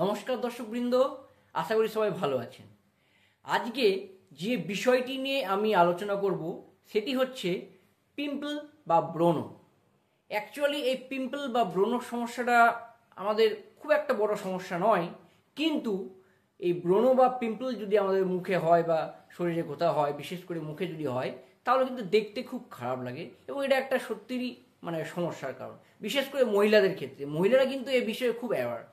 নমস্কার দর্শকবৃন্দ, আশা করি সবাই ভালো আছেন। আজকে যে বিষয়টি নিয়ে আমি আলোচনা করব সেটি হচ্ছে পিম্পল বা ব্রণ। অ্যাকচুয়ালি এই পিম্পল বা ব্রণ সমস্যাটা আমাদের খুব একটা বড় সমস্যা নয়, কিন্তু এই ব্রণ বা পিম্পল যদি আমাদের মুখে হয় বা শরীরে কোথাও হয়, বিশেষ করে মুখে যদি হয়, তাহলে কিন্তু দেখতে খুব খারাপ লাগে এবং এটা একটা সত্যিই সমস্যার কারণ। বিশেষ করে মহিলাদের ক্ষেত্রে, মহিলারা কিন্তু এই বিষয়ে খুব অ্যাওয়ার।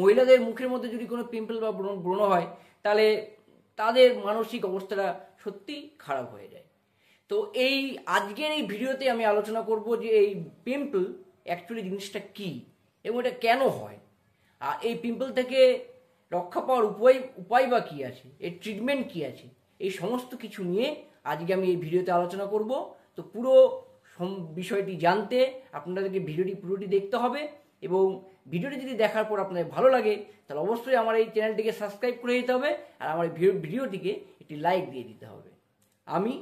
মহিলাদের মুখের মধ্যে যদি কোনো পিম্পল বা ব্রণ হয়, তাহলে তাদের মানসিক অবস্থাটা সত্যি খারাপ হয়ে যায়। তো এই আজকের এই ভিডিওতে আমি আলোচনা করব যে এই পিম্পল অ্যাকচুয়ালি জিনিসটা কি এবং এটা কেন হয়, আর এই পিম্পল থেকে রক্ষা পাওয়ার উপায় বা কী আছে, এর ট্রিটমেন্ট কী আছে, এই সমস্ত কিছু নিয়ে আজকে আমি এই ভিডিওতে আলোচনা করব। তো পুরো বিষয়টি জানতে আপনাদেরকে ভিডিওটি পুরোটি দেখতে হবে এবং ভিডিওটি যদি দেখার পর আপনাদের ভালো লাগে তাহলে অবশ্যই আমার এই চ্যানেলটিকে সাবস্ক্রাইব করে দিতে হবে আর আমার এই ভিডিওটিকে একটি লাইক দিয়ে দিতে হবে। আমি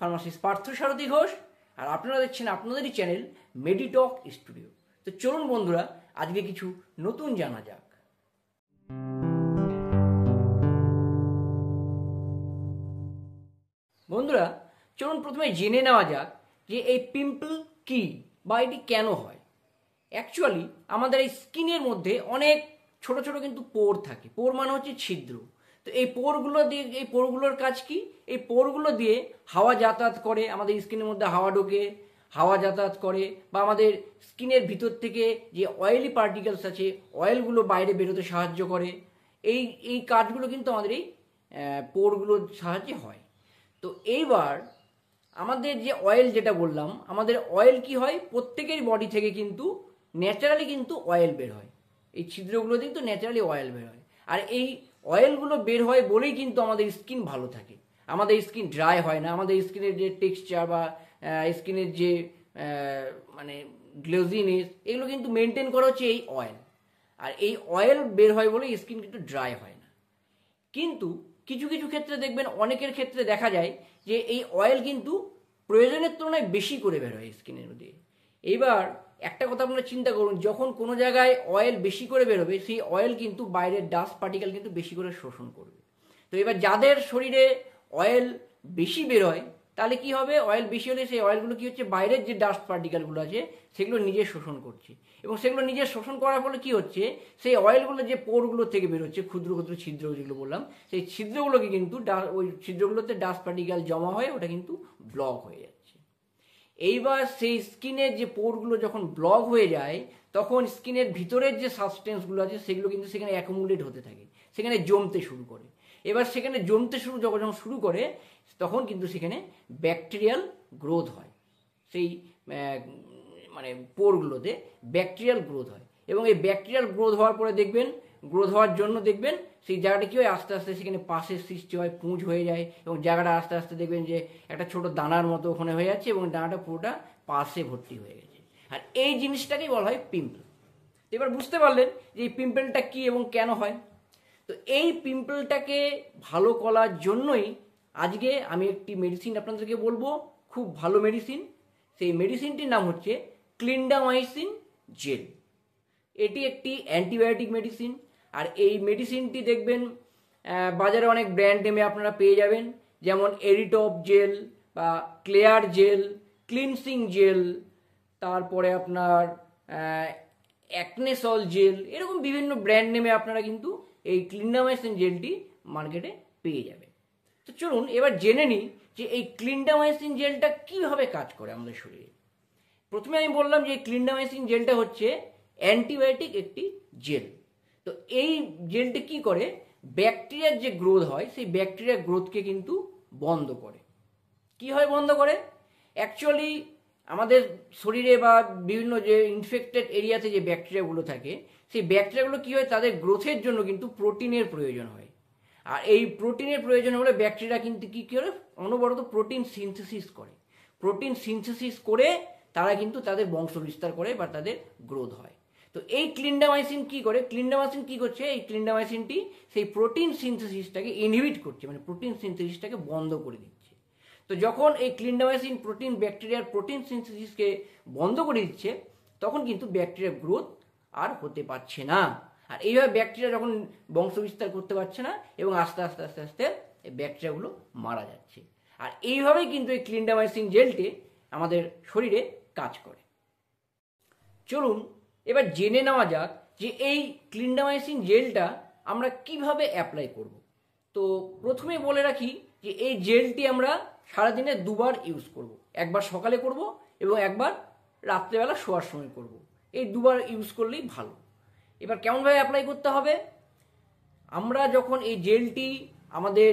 ফার্মাসিস্ট পার্থসারথী ঘোষ, আর আপনারা দেখছেন আপনাদেরই চ্যানেল মেডিটক স্টুডিও। তো চলুন বন্ধুরা, আজকে কিছু নতুন জানা যাক। বন্ধুরা চলুন প্রথমে জেনে নেওয়া যাক যে এই পিম্পল কি বা এটি কেন হয়। অ্যাকচুয়ালি আমাদের এই স্কিনের মধ্যে অনেক ছোট ছোট কিন্তু পোর থাকে। পোর মানে হচ্ছে ছিদ্র। তো এই পোরগুলোর কাজ কি? এই পোরগুলো দিয়ে হাওয়া যাতায়াত করে, আমাদের স্কিনের মধ্যে হাওয়া ঢোকে, হাওয়া যাতায়াত করে, বা আমাদের স্কিনের ভিতর থেকে যে অয়েলি পার্টিকেলস আছে অয়েলগুলো বাইরে বেরোতে সাহায্য করে। এই এই কাজগুলো কিন্তু আমাদের এই পোরগুলোর সাহায্যে হয়। তো এইবার আমাদের যে অয়েল, যেটা বললাম, আমাদের অয়েল কি হয়, প্রত্যেকের বডি থেকে কিন্তু ন্যাচারালি কিন্তু অয়েল বের হয়। এই ছিদ্রগুলো দিয়ে তো ন্যাচারালি অয়েল বের হয়, আর এই অয়েলগুলো বের হয় বলেই কিন্তু আমাদের স্কিন ভালো থাকে, আমাদের স্কিন ড্রাই হয় না। আমাদের স্কিনের যে টেক্সচার বা স্কিনের যে গ্লোজিনেস, এগুলো কিন্তু মেনটেন করা হচ্ছে এই অয়েল। আর এই অয়েল বের হয় বলে স্কিন কিন্তু ড্রাই হয় না। কিন্তু কিছু কিছু ক্ষেত্রে দেখবেন, অনেকের ক্ষেত্রে দেখা যায় যে এই অয়েল কিন্তু প্রয়োজনের তুলনায় বেশি করে বের হয় স্কিনের মধ্যে। এইবার একটা কথা আপনারা চিন্তা করুন, যখন কোনো জায়গায় অয়েল বেশি করে বেরোবে, সেই অয়েল কিন্তু বাইরের ডাস্ট পার্টিকেল কিন্তু বেশি করে শোষণ করবে। তো এবার যাদের শরীরে অয়েল বেশি বের হয়, তাহলে কি হবে, অয়েল বেশি হলে সেই অয়েলগুলো কি হচ্ছে, বাইরের যে ডাস্ট পার্টিকেলগুলো আছে সেগুলো নিজে শোষণ করছে, এবং সেগুলো নিজে শোষণ করার ফলে কি হচ্ছে, সেই অয়েলগুলো যে পোরগুলো থেকে বেরোচ্ছে, ক্ষুদ্র ক্ষুদ্র ছিদ্র যেগুলো বললাম, সেই ছিদ্রগুলোকে কিন্তু ওই ছিদ্রগুলোতে ডাস্ট পার্টিকেল জমা হয়ে ওটা কিন্তু ব্লক হয়ে যাচ্ছে। এইবার সেই স্কিনের যে পোরগুলো যখন ব্লক হয়ে যায়, তখন স্কিনের ভিতরের যে সাবস্টেন্সগুলো আছে সেগুলো কিন্তু সেখানে অ্যাকুমুলেট হতে থাকে, সেখানে জমতে শুরু করে। এবার সেখানে জমতে যখন শুরু করে, তখন কিন্তু সেখানে ব্যাকটেরিয়াল গ্রোথ হয়। সেই পোরগুলোতে ব্যাকটেরিয়াল গ্রোথ হয়, এবং এই ব্যাকটেরিয়াল গ্রোথ হওয়ার পরে গ্রোথ হওয়ার জন্য দেখবেন সেই জায়গাটা কী হয়, আস্তে আস্তে সেখানে পাশের সৃষ্টি হয়, পুঁজ হয়ে যায়, এবং জায়গাটা আস্তে আস্তে দেখবেন যে একটা ছোট দানার মতো ওখানে হয়ে যাচ্ছে, এবং দানাটা পুরোটা পাশে ভর্তি হয়ে গেছে। আর এই জিনিসটাকেই বলা হয় পিম্পল। এবার বুঝতে পারলেন যে এই পিম্পলটা কী এবং কেন হয়। তো এই পিম্পলটাকে ভালো করার জন্যই আজকে আমি একটি মেডিসিন আপনাদেরকে বলবো, খুব ভালো মেডিসিন। সেই মেডিসিনটির নাম হচ্ছে ক্লিন্ডামাইসিন জেল। এটি একটি অ্যান্টিবায়োটিক মেডিসিন, আর এই মেডিসিনটি দেখবেন বাজারে অনেক ব্র্যান্ড নেমে আপনারা পেয়ে যাবেন, যেমন এরিটপ জেল বা ক্লেয়ার জেল, ক্লিনসিং জেল, তারপরে আপনার অ্যাকনেসল জেল, এরকম বিভিন্ন ব্র্যান্ড নেমে আপনারা কিন্তু এই ক্লিন্ডামাইসিন জেলটি মার্কেটে পেয়ে যাবেন। তো চলুন এবার জেনে নিই যে এই ক্লিন্ডামাইসিন জেলটা কীভাবে কাজ করে আমাদের শরীরে। প্রথমে আমি বললাম যে ক্লিন্ডামাইসিন জেলটা হচ্ছে অ্যান্টিবায়োটিক একটি জেল। তো এই জেলটি কি করে, ব্যাকটেরিয়ার যে গ্রোথ হয় সেই ব্যাকটেরিয়ার গ্রোথকে কিন্তু বন্ধ করে। কি হয় বন্ধ করে? অ্যাকচুয়ালি আমাদের শরীরে বা বিভিন্ন যে ইনফেক্টেড এরিয়াতে যে ব্যাকটেরিয়াগুলো থাকে, সেই ব্যাকটেরিয়াগুলো কি হয়, তাদের গ্রোথের জন্য কিন্তু প্রোটিনের প্রয়োজন হয়। আর এই প্রোটিনের প্রয়োজন হলে ব্যাকটেরিয়া কিন্তু কী করে, অনবরত প্রোটিন সিনথেসিস করে। প্রোটিন সিনথেসিস করে তারা কিন্তু তাদের বংশ বিস্তার করে বা তাদের গ্রোথ হয়। তো এই ক্লিন্ডামাইসিন কি করে, ক্লিন্ডামাইসিন কি করছে, এই ক্লিন্ডামাইসিনটি সেই প্রোটিন সিনথেসিসটাকে ইনহিবিট করছে, প্রোটিন সিনথেসিসটাকে বন্ধ করে দিচ্ছে। তো যখন এই ক্লিন্ডামাইসিন ব্যাকটেরিয়ার প্রোটিন সিনথেসিসকে বন্ধ করে দিচ্ছে, তখন কিন্তু ব্যাকটেরিয়ার গ্রোথ আর হতে পারছে না। আর এইভাবে ব্যাকটেরিয়া যখন বংশ বিস্তার করতে পারছে না এবং আস্তে আস্তে আস্তে আস্তে এই ব্যাকটেরিয়াগুলো মারা যাচ্ছে। আর এইভাবেই কিন্তু এই ক্লিন্ডামাইসিন জেলটি আমাদের শরীরে কাজ করে। চলুন এবার জেনে নেওয়া যাক যে এই ক্লিন্ডামাইসিন জেলটা আমরা কিভাবে অ্যাপ্লাই করব। তো প্রথমে বলে রাখি যে এই জেলটি আমরা সারাদিনে দুবার ইউজ করব। একবার সকালে করব এবং একবার রাত্রেবেলা শোয়ার সময় করব। এই দুবার ইউজ করলেই ভালো। এবার কেমনভাবে অ্যাপ্লাই করতে হবে? আমরা যখন এই জেলটি আমাদের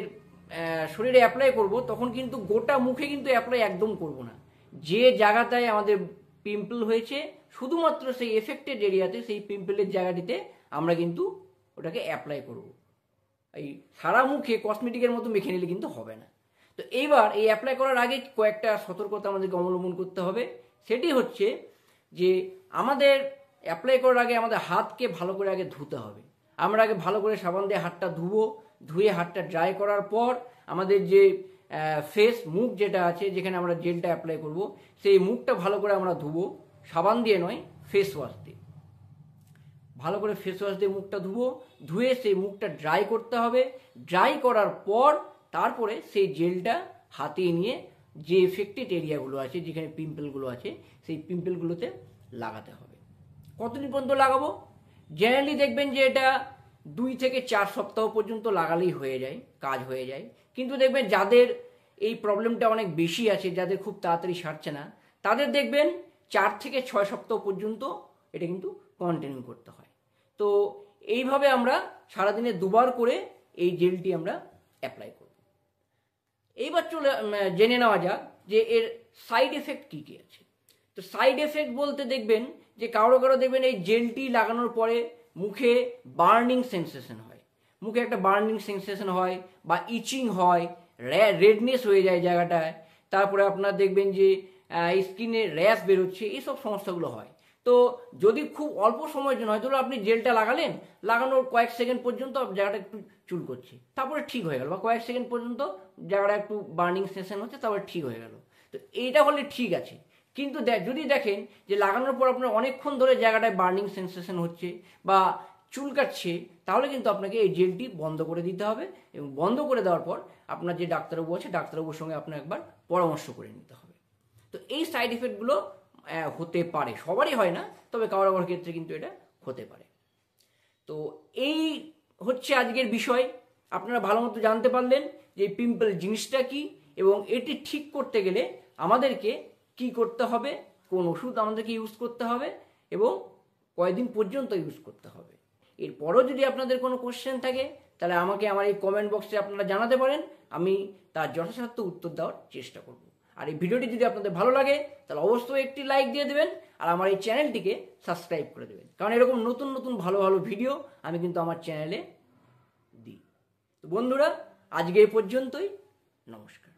শরীরে অ্যাপ্লাই করব তখন কিন্তু গোটা মুখে কিন্তু অ্যাপ্লাই একদম করব না। যে জায়গাটায় আমাদের পিম্পল হয়েছে শুধুমাত্র সেই এফেক্টেড এরিয়াতে, সেই পিম্পলের জায়গাটিতে আমরা কিন্তু ওটাকে অ্যাপ্লাই করব। এই সারা মুখে কসমেটিকের মতো মেখে নিলে কিন্তু হবে না। তো এইবার এই অ্যাপ্লাই করার আগে কয়েকটা সতর্কতা আমাদেরকে অবলম্বন করতে হবে। সেটি হচ্ছে যে আমাদের অ্যাপ্লাই করার আগে আমাদের হাতকে ভালো করে আগে ধুতে হবে। আমরা আগে ভালো করে সাবান দিয়ে হাতটা ধুবো, ধুয়ে হাতটা ড্রাই করার পর আমাদের যে ফেস মুখ যেটা আছে যেখানে আমরা জেলটা অ্যাপ্লাই করব সেই মুখটা ভালো করে আমরা ধুবো, সাবান দিয়ে নয়, ফেস ওয়াশ দিয়ে। ভালো করে ফেস ওয়াশ দিয়ে মুখটা ধুবো, ধুয়ে সেই মুখটা ড্রাই করতে হবে। ড্রাই করার পর তারপরে সেই জেলটা হাতে নিয়ে যে এফেক্টেড এরিয়াগুলো আছে, যেখানে পিম্পলগুলো আছে, সেই পিম্পলগুলোতে লাগাতে হবে। কতদিন পর্যন্ত লাগাবো? জেনারেলি দেখবেন যে এটা 2 থেকে 4 সপ্তাহ পর্যন্ত লাগালেই হয়ে যায়, কাজ হয়ে যায়। কিন্তু দেখবেন যাদের এই প্রবলেমটা অনেক বেশি আছে, যাদের খুব তাড়াতাড়ি সারছে না, তাদের দেখবেন 4 থেকে 6 সপ্তাহ পর্যন্ত এটা কিন্তু কন্টিনিউ করতে হয়। তো এইভাবে আমরা সারাদিনে দুবার করে এই জেলটি আমরা অ্যাপ্লাই করব। এইবার জেনে নেওয়া যাক যে এর সাইড এফেক্ট কী কী আছে। তো সাইড এফেক্ট বলতে দেখবেন যে কারো দেখবেন এই জেলটি লাগানোর পরে মুখে বার্নিং সেন্সেশন হয়, মুখে একটা বার্নিং সেন্সেশন হয় বা ইচিং হয়, রেডনেস হয়ে যায় জায়গাটায়। তারপরে আপনার দেখবেন যে স্কিনে র্যাশ বেরোচ্ছে, এইসব সমস্যাগুলো হয়। তো যদি খুব অল্প সময়ের জন্য হয়, ধরো আপনি জেলটা লাগালেন, লাগানোর কয়েক সেকেন্ড পর্যন্ত জায়গাটা একটু চুল করছে, তারপরে ঠিক হয়ে গেল, বা কয়েক সেকেন্ড পর্যন্ত জায়গাটা একটু বার্নিং সেন্সেশন হচ্ছে, তারপরে ঠিক হয়ে গেল, তো এইটা হলে ঠিক আছে। কিন্তু যদি দেখেন যে লাগানোর পর আপনার অনেকক্ষণ ধরে জায়গাটায় বার্নিং সেন্সেশন হচ্ছে বা চুলকাচ্ছে, তাহলে কিন্তু আপনাকে এই জেলটি বন্ধ করে দিতে হবে। এবং বন্ধ করে দেওয়ার পর আপনার যে ডাক্তারবাবু আছে, ডাক্তারবাবুর সঙ্গে আপনার একবার পরামর্শ করে নিতে হবে। তো এই সাইড এফেক্টগুলো হতে পারে, সবারই হয় না, তবে কারো কারোর ক্ষেত্রে কিন্তু এটা হতে পারে। তো এই হচ্ছে আজকের বিষয়। আপনারা ভালো মতো জানতে পারলেন যে পিম্পল জিনিসটা কি এবং এটি ঠিক করতে গেলে আমাদেরকে কি করতে হবে, কোন ওষুধ আমাদেরকে ইউজ করতে হবে এবং কয়দিন পর্যন্ত ইউজ করতে হবে। এরপরও যদি আপনাদের কোনো কোশ্চেন থাকে তাহলে আমাকে আমার এই কমেন্ট বক্সে আপনারা জানাতে পারেন, আমি তার যথাসাধ্য উত্তর দেওয়ার চেষ্টা করব। আর এই ভিডিওটি যদি আপনাদের ভালো লাগে তাহলে অবশ্যই একটি লাইক দিয়ে দেবেন আর আমার এই চ্যানেলটিকে সাবস্ক্রাইব করে দেবেন, কারণ এরকম নতুন নতুন ভালো ভালো ভিডিও আমি কিন্তু আমার চ্যানেলে দিই। তো বন্ধুরা, আজকে এই পর্যন্তই। নমস্কার।